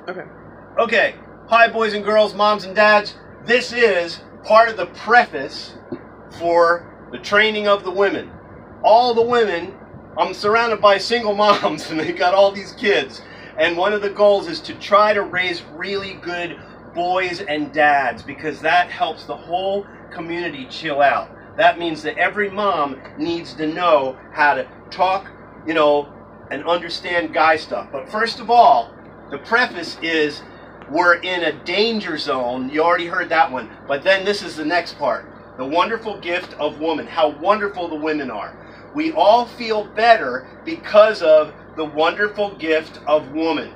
Okay. Okay. Hi, boys and girls, moms and dads. This is part of the preface for the training of the women. All the women, I'm surrounded by single moms, and they got all these kids. And one of the goals is to try to raise really good boys and dads, because that helps the whole community chill out. That means that every mom needs to know how to talk, and understand guy stuff. But first of all, the preface is we're in a danger zone. You already heard that one. But then this is the next part. The wonderful gift of woman. How wonderful the women are. We all feel better because of the wonderful gift of woman.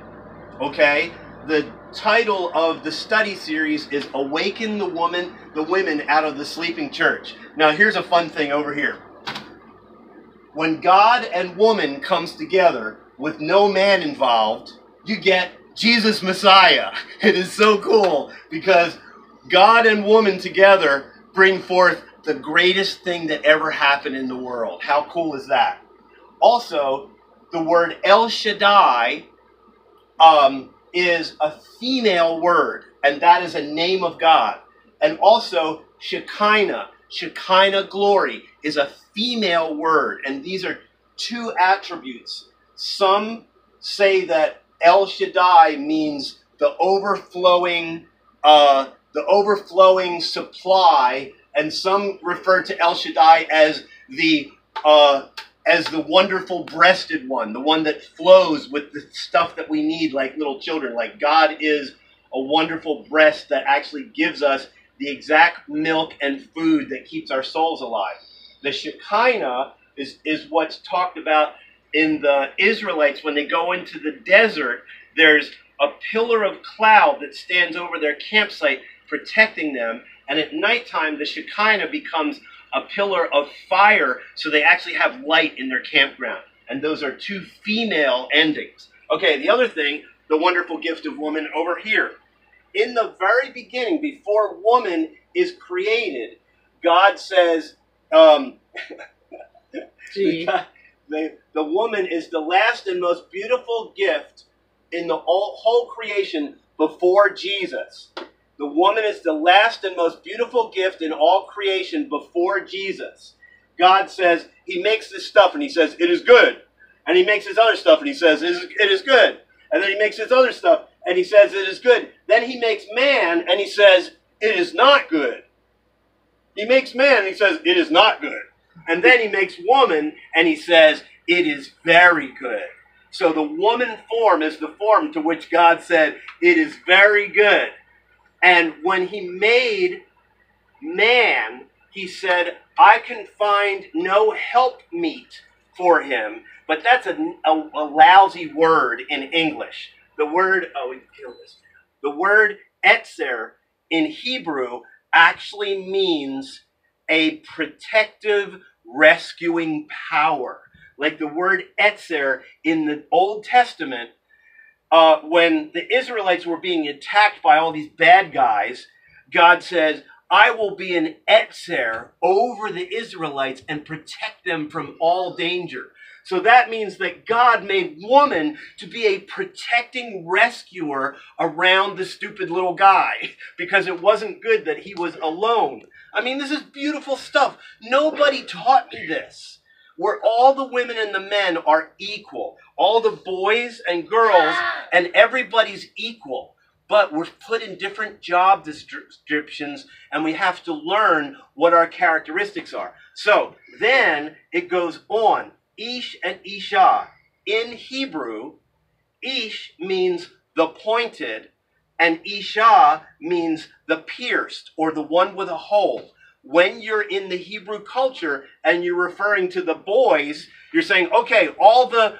Okay? The title of the study series is Awaken the Women out of the Sleeping Church. Now here's a fun thing over here. When God and woman comes together with no man involved, you get Jesus Messiah. It is so cool because God and woman together bring forth the greatest thing that ever happened in the world. How cool is that? Also, the word El Shaddai is a female word, and that is a name of God. And also, Shekinah glory, is a female word, and these are two attributes. Some say that El Shaddai means the overflowing supply, and some refer to El Shaddai as the wonderful breasted one, the one that flows with the stuff that we need like little children. Like God is a wonderful breast that actually gives us the exact milk and food that keeps our souls alive. The Shekinah is what's talked about in the Israelites when they go into the desert. There's a pillar of cloud that stands over their campsite protecting them, and at nighttime the Shekinah becomes a pillar of fire, so they actually have light in their campground. And those are two female endings. Okay, the other thing, the wonderful gift of woman over here. In the very beginning, before woman is created, God says, the woman is the last and most beautiful gift in the whole creation before Jesus. The woman is the last and most beautiful gift in all creation before Jesus. God says, he makes this stuff and he says, it is good. And he makes his other stuff and he says, it is good. And then he makes his other stuff and he says, it is good. Then he makes man and he says, it is not good. He makes man and he says, it is not good. And then he makes woman and he says, it is very good. So the woman form is the form to which God said, it is very good. And when he made man, he said, I can find no helpmeet for him. But that's a lousy word in English. The word, the word etzer in Hebrew actually means a protective, rescuing power. Like the word etzer in the Old Testament, when the Israelites were being attacked by all these bad guys, God says, I will be an etzer over the Israelites and protect them from all danger. So that means that God made woman to be a protecting rescuer around the stupid little guy, because it wasn't good that he was alone. I mean, this is beautiful stuff. Nobody taught me this. Where all the women and the men are equal. All the boys and girls, and everybody's equal. But we're put in different job descriptions, and we have to learn what our characteristics are. So then it goes on. Ish and Isha. In Hebrew, Ish means the pointed, and Isha means the pierced, or the one with a hole. When you're in the Hebrew culture and you're referring to the boys, you're saying, okay, all the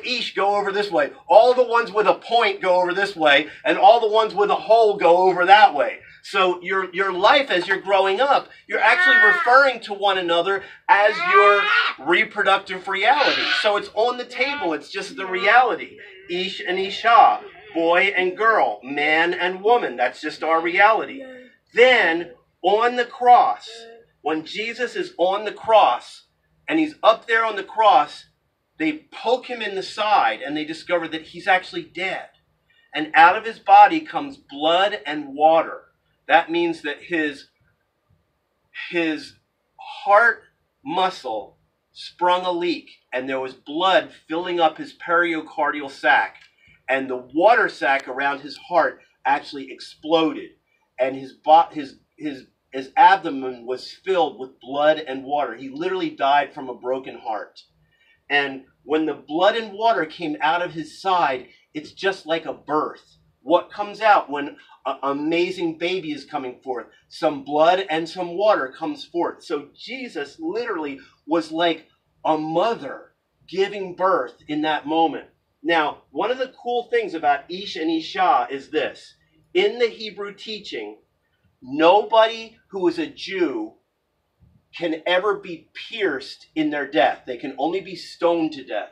ish go over this way. All the ones with a point go over this way. And all the ones with a hole go over that way. So your life as you're growing up, you're actually referring to one another as your reproductive reality. So it's on the table. It's just the reality. Ish and Isha, boy and girl, man and woman. That's just our reality. Then on the cross, when Jesus is on the cross and he's up there on the cross, they poke him in the side and they discover that he's actually dead. and out of his body comes blood and water. That means that his heart muscle sprung a leak, and there was blood filling up his periocardial sac, and the water sac around his heart actually exploded, and his abdomen was filled with blood and water. He literally died from a broken heart. And when the blood and water came out of his side, it's just like a birth. What comes out when an amazing baby is coming forth? Some blood and some water comes forth. So Jesus literally was like a mother giving birth in that moment. Now, one of the cool things about Ish and Isha is this. In the Hebrew teaching, nobody who is a Jew can ever be pierced in their death. They can only be stoned to death.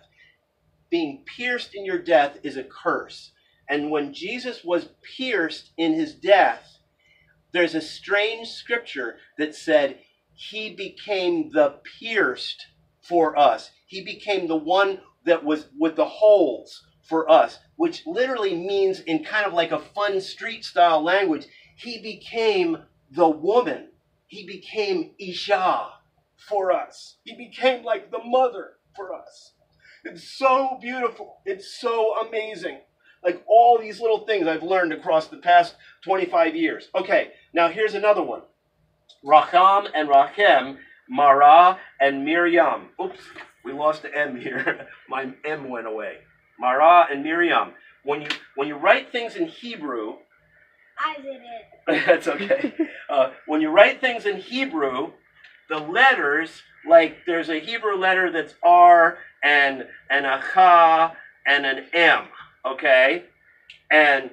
Being pierced in your death is a curse. And when Jesus was pierced in his death, there's a strange scripture that said he became the pierced for us. He became the one that was with the holes for us, which literally means, in kind of like a fun street style language, he became the woman. He became Isha for us. He became like the mother for us. It's so beautiful. It's so amazing. Like all these little things I've learned across the past 25 years. Okay, now here's another one. Racham and Rachem, Mara and Miriam. Oops, we lost the M here. My M went away. Mara and Miriam. When you write things in Hebrew, I did it. that's okay. When you write things in Hebrew, the letters, like there's a Hebrew letter that's R and a Cha and an M, okay? And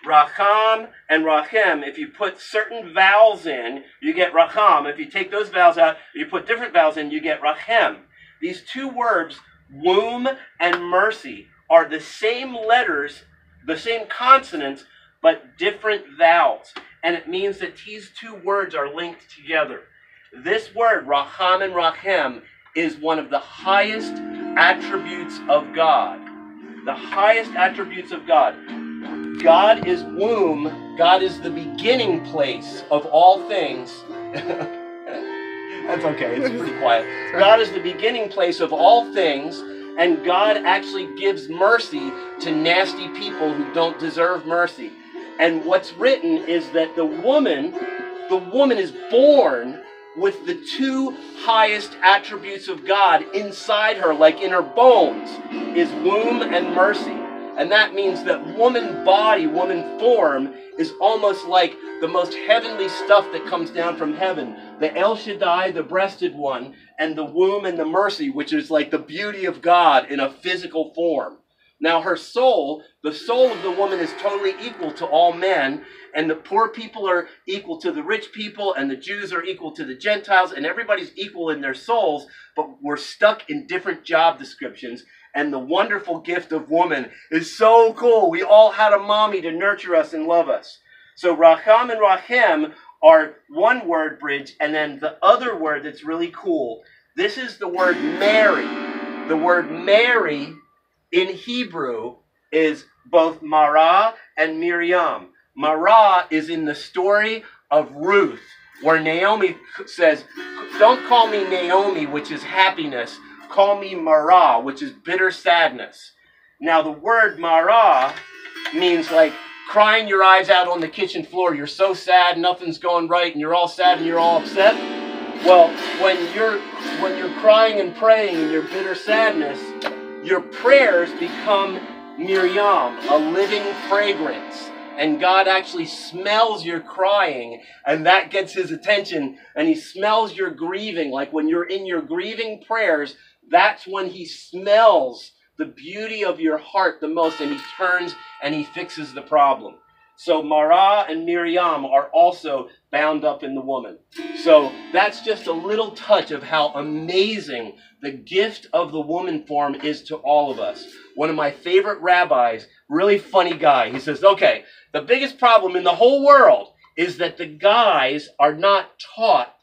Racham and Rachem, if you put certain vowels in, you get Racham. If you take those vowels out, you put different vowels in, you get Rachem. These two words, womb and mercy, are the same letters, the same consonants, but different vowels. And it means that these two words are linked together. This word, Racham and Rachem, is one of the highest attributes of God. The highest attributes of God. God is womb. God is the beginning place of all things. That's okay, it's pretty quiet. God is the beginning place of all things, and God actually gives mercy to nasty people who don't deserve mercy. And what's written is that the woman is born with the two highest attributes of God inside her, like in her bones, is womb and mercy. And that means that woman body, woman form, is almost like the most heavenly stuff that comes down from heaven. The El Shaddai, the breasted one, and the womb and the mercy, which is like the beauty of God in a physical form. Now her soul, the soul of the woman, is totally equal to all men, and the poor people are equal to the rich people, and the Jews are equal to the Gentiles, and everybody's equal in their souls, but we're stuck in different job descriptions. And the wonderful gift of woman is so cool. We all had a mommy to nurture us and love us. So Racham and Rachem are one word bridge, and then the other word that's really cool, this is the word Mary. The word Mary in Hebrew is both Mara and Miriam. Mara is in the story of Ruth, where Naomi says, don't call me Naomi, which is happiness. Call me Mara, which is bitter sadness. Now the word Mara means like crying your eyes out on the kitchen floor. You're so sad, nothing's going right, and you're all sad and you're all upset. Well, when you're crying and praying in your bitter sadness, your prayers become Miriam, a living fragrance. And God actually smells your crying, and that gets his attention, and he smells your grieving. Like when you're in your grieving prayers, that's when he smells the beauty of your heart the most, and he turns and he fixes the problem. So Mara and Miriam are also bound up in the woman. So that's just a little touch of how amazing the gift of the woman form is to all of us. One of my favorite rabbis, really funny guy, he says, okay, the biggest problem in the whole world is that the guys are not taught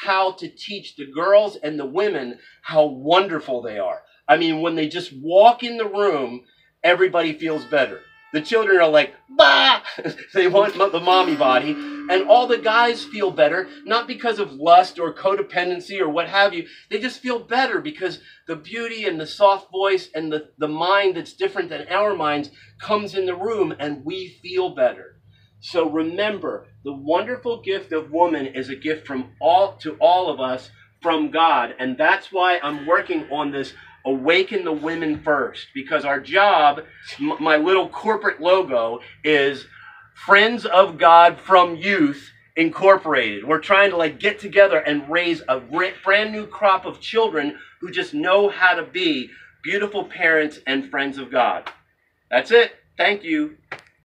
how to teach the girls and the women how wonderful they are. I mean, when they just walk in the room, everybody feels better. The children are like, bah! They want the mommy body. And all the guys feel better, not because of lust or codependency or what have you. They just feel better because the beauty and the soft voice and the mind that's different than our minds comes in the room, and we feel better. So remember, the wonderful gift of woman is a gift from all of us from God. And that's why I'm working on this Awaken the Women First, because our job, my little corporate logo, is Friends of God from Youth Incorporated. We're trying to get together and raise a brand new crop of children who just know how to be beautiful parents and friends of God. That's it. Thank you.